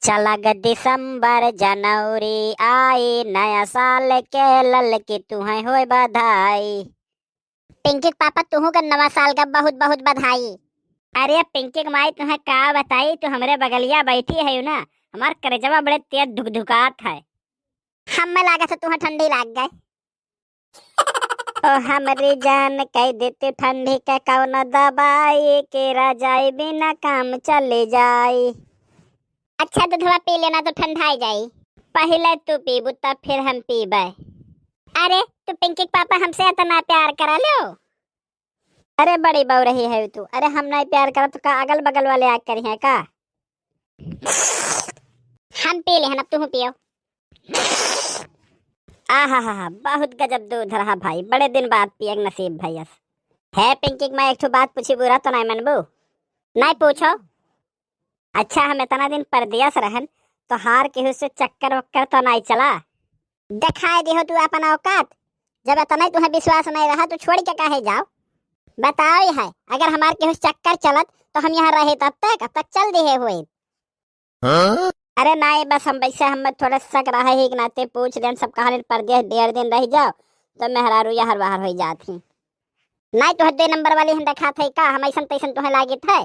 चला ग दिसंबर जनवरी आई, नया साल के लल की तुम्हें होए बधाई। पिंकी के पापा तुहू का नवा साल का बहुत बहुत बधाई। अरे पिंकी के माई तुम्हें का बताई, तू हमरे बगलिया बैठी है ना, हमार करेजवा बड़े तेज धुक धुकात है। हमें लागा था तुम्हें ठंडी लाग गए। ओ हमरी जान कह देती ठंडी के कौन दबाई, के रजाई बिना काम चले जाई। अच्छा तो थोड़ा पी लेना तो ठंडा जाई। पहले तू पीबू तब फिर हम पीबे। अरे तू पिंकी के पापा हमसे इतना प्यार करा लो। अरे बड़ी बहू रही है तू। अरे हम नहीं प्यार करा तो का अगल बगल वाले आग करी है का। हम पी ले अब तू पियो। आहा हा हा, बहुत गजब दूध रहा भाई, बड़े दिन बाद पियक नसीब भैया है। पिंकी मैं एक बात पूछी, बुरा तो नहीं मनबू? नहीं पूछो। अच्छा हम इतना दिन परदेस रहन तो हार के उससे चक्कर वक्कर तो नहीं चला? दिखाई दिहो तू अपन औकात। जब इतना तुम्हें विश्वास नहीं रहा तो छोड़ के काहे जाओ? बताओ है, अगर हमारे के चक्कर चलत तो हम यहाँ रहे तब तक चल दिए हुए। हाँ? अरे नहीं, बस हम वैसे हम थोड़ा शक रहा है कि नाते पूछ लें, सब कहानी परदेस 1.5 दिन रह जाओ तो मेहरारू यहाँ बाहर हो जाती। नहीं तो 2 नंबर वाली हम देखा थे का, हम ऐसा तैसन तुम्हें लागे थे।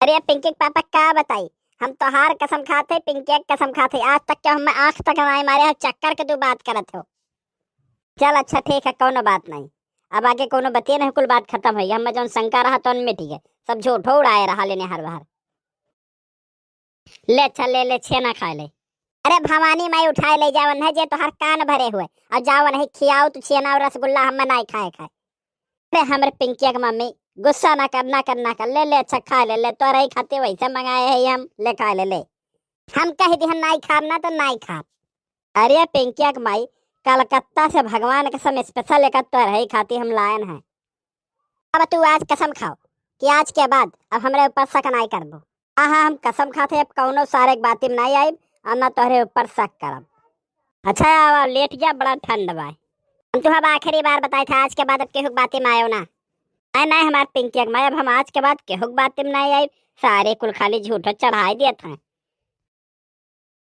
अरे पिंकी के पापा क्या बताई, हम तो हार कसम खाते, पिंकी कसम खाते, आज तक क्या हम आंख तक नहीं मारे हैं, चक्कर के तू बात करत हो। चल अच्छा ठीक है, कोनो बात नहीं, अब आगे कोनो बतिए नहीं, कुल बात खत्म हो गई। हम जो शंका रहा तो उनमें ठीक है, सब झूठो उड़ाए रहा लेने हर बार। ले अच्छा ले छेना खा ले। अरे भवानी माई उठाए ले जावन है जे तो हर कान भरे हुए, और जावन है खियाओ तो छेना और रसगुल्ला हम नहीं खाए। अरे हमरे पिंकिया के मम्मी गुस्सा ना करना कर ले अच्छा खा ले तो रही खाते वैसे मंगाए है हम, ले खा ले। हम कह दी हम नहीं खाब ना तो नहीं खाब। अरे पिंकिया के माई कलकत्ता से भगवान कसम स्पेशल लेकर तो रही खाती हम लायन है। अब तू आज कसम खाओ कि आज के बाद अब हमरे ऊपर शक नहीं करबो। हाँ हम कसम खाते अब कौनो सारे बाती में नहीं आई, और ना तोहरे ऊपर शक करब। अच्छा लेट जा, बड़ा ठंड बा। हम तो अब आखिरी बार बताए थे, आज के बाद अब केहू बाती में आयो ना। नहीं नहीं हमारे पिंकी मैं अब हम आज के बाद केहू बाती में नहीं आई, सारे कुल खाली झूठो चढ़ाई दिए थे।